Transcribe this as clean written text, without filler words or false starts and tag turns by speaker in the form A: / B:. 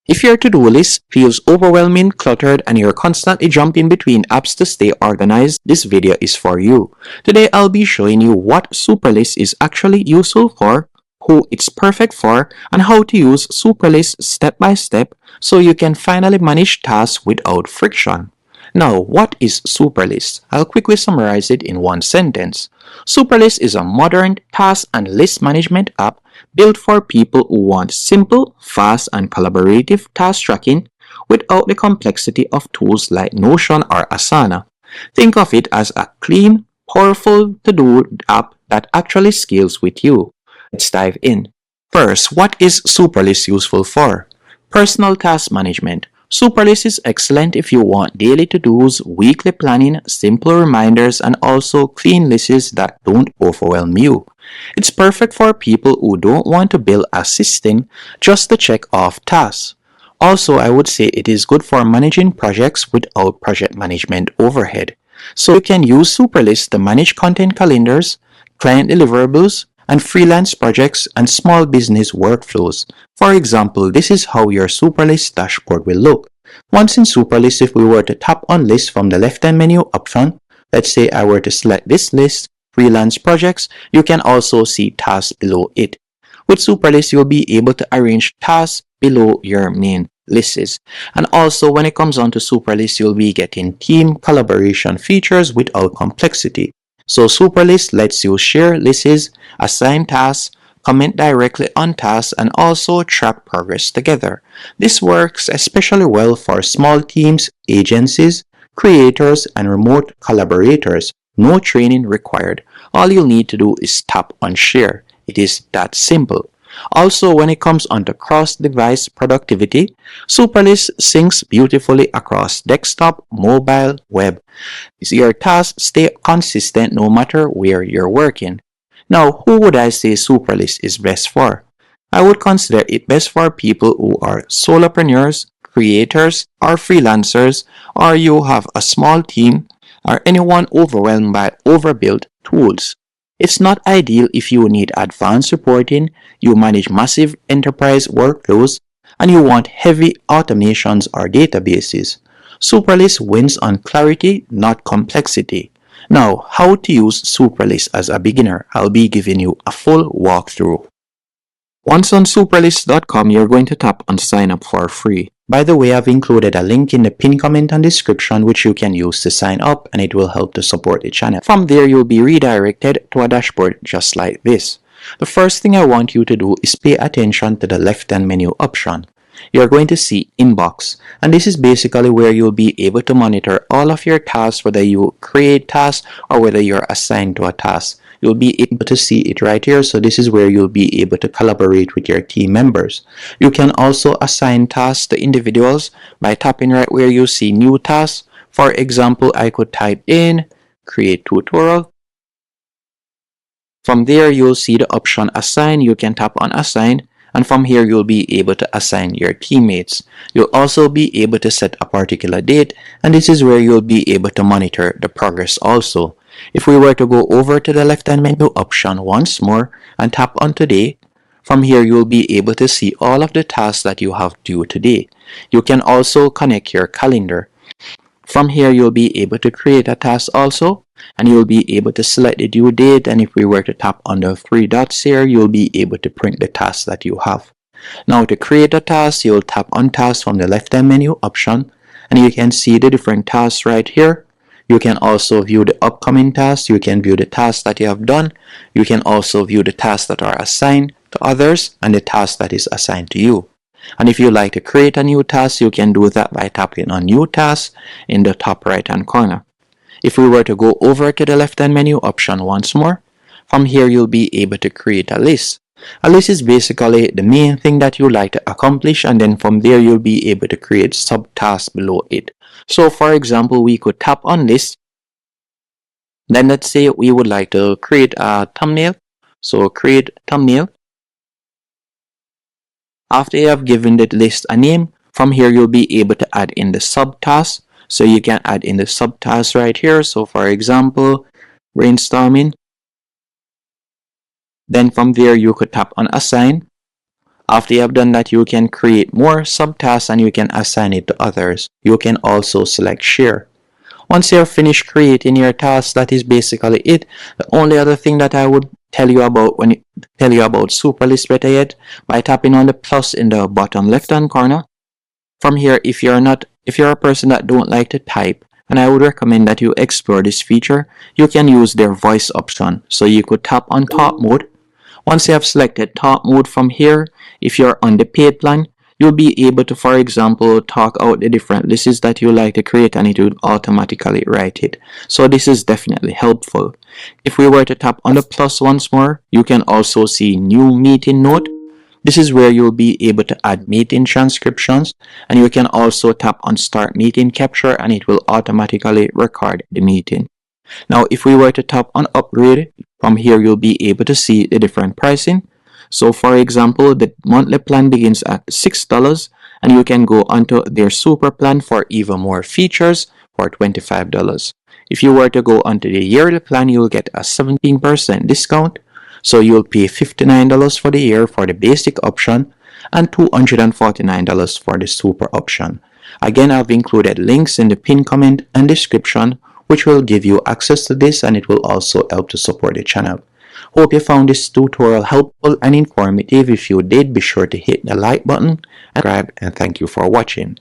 A: If your to-do list feels overwhelming, cluttered, and you're constantly jumping between apps to stay organized, this video is for you. Today, I'll be showing you what Superlist is actually useful for, who it's perfect for, and how to use Superlist step by step so you can finally manage tasks without friction. Now, what is Superlist? I'll quickly summarize it in one sentence. Superlist is a modern task and list management app built for people who want simple, fast, and collaborative task tracking without the complexity of tools like Notion or Asana. Think of it as a clean, powerful to-do app that actually scales with you. Let's dive in. First, what is Superlist useful for? Personal task management. Superlist is excellent if you want daily to-dos, weekly planning, simple reminders, and also clean lists that don't overwhelm you. It's perfect for people who don't want to build a system just to check off tasks. Also, I would say it is good for managing projects without project management overhead. So you can use Superlist to manage content calendars, client deliverables, and freelance projects and small business workflows. For example, this is how your Superlist dashboard will look. Once in Superlist, if we were to tap on list from the left-hand menu option, let's say I were to select this list, freelance projects, you can also see tasks below it. With Superlist, you'll be able to arrange tasks below your main lists. And also, when it comes on to Superlist, you'll be getting team collaboration features without complexity. So Superlist lets you share lists, assign tasks, comment directly on tasks, and also track progress together. This works especially well for small teams, agencies, creators, and remote collaborators. No training required. All you'll need to do is tap on share. It is that simple. Also, when it comes onto cross-device productivity, Superlist syncs beautifully across desktop, mobile, web. Your tasks stay consistent no matter where you're working. Now, who would I say Superlist is best for? I would consider it best for people who are solopreneurs, creators, or freelancers, or you have a small team, or anyone overwhelmed by overbuilt tools. It's not ideal if you need advanced reporting, you manage massive enterprise workflows, and you want heavy automations or databases. Superlist wins on clarity, not complexity. Now, how to use Superlist as a beginner? I'll be giving you a full walkthrough. Once on superlist.com, you're going to tap on sign up for free. By the way, I've included a link in the pinned comment and description which you can use to sign up, and it will help to support the channel. From there, you'll be redirected to a dashboard just like this. The first thing I want you to do is pay attention to the left-hand menu option. You're going to see inbox, and this is basically where you'll be able to monitor all of your tasks, whether you create tasks or whether you're assigned to a task. You'll be able to see it right here, so this is where you'll be able to collaborate with your team members. You can also assign tasks to individuals by tapping right where you see new tasks. For example, I could type in create tutorial. From there, you'll see the option assign. You can tap on assign, and from here you'll be able to assign your teammates. You'll also be able to set a particular date, and this is where you'll be able to monitor the progress also. If we were to go over to the left-hand menu option once more and tap on today, from here you'll be able to see all of the tasks that you have due today. You can also connect your calendar. From here you'll be able to create a task also, and you'll be able to select the due date, and if we were to tap on the three dots here, you'll be able to print the task that you have. Now to create a task, you'll tap on task from the left-hand menu option, and you can see the different tasks right here. You can also view the upcoming tasks. You can view the tasks that you have done. You can also view the tasks that are assigned to others and the task that is assigned to you. And if you like to create a new task, you can do that by tapping on new task in the top right hand corner. If we were to go over to the left hand menu option once more, from here you'll be able to create a list. A list is basically the main thing that you like to accomplish, and then from there you'll be able to create subtasks below it. So for example, we could tap on list. Then let's say we would like to create a thumbnail. So create thumbnail. After you have given the list a name, from here you'll be able to add in the subtasks. So you can add in the subtasks right here. So for example, brainstorming. Then from there you could tap on assign. After you have done that, you can create more subtasks and you can assign it to others. You can also select share. Once you're finished creating your task, that is basically it. The only other thing that I would tell you about Superlist better yet, by tapping on the plus in the bottom left hand corner. From here, if you're a person that don't like to type, and I would recommend that you explore this feature, you can use their voice option. So you could tap on talk mode. Once you have selected talk mode, from here, if you're on the paid plan, you'll be able to, for example, talk out the different lists that you like to create and it will automatically write it. So this is definitely helpful. If we were to tap on the plus once more, you can also see new meeting note. This is where you'll be able to add meeting transcriptions, and you can also tap on start meeting capture and it will automatically record the meeting. Now, if we were to tap on upgrade, from here you'll be able to see the different pricing. So for example, the monthly plan begins at $6 and you can go onto their super plan for even more features for $25. If you were to go onto the yearly plan, you'll get a 17% discount. So you'll pay $59 for the year for the basic option and $249 for the super option. Again, I've included links in the pinned comment and description which will give you access to this, and it will also help to support the channel. Hope you found this tutorial helpful and informative. If you did, be sure to hit the like button and subscribe, and thank you for watching.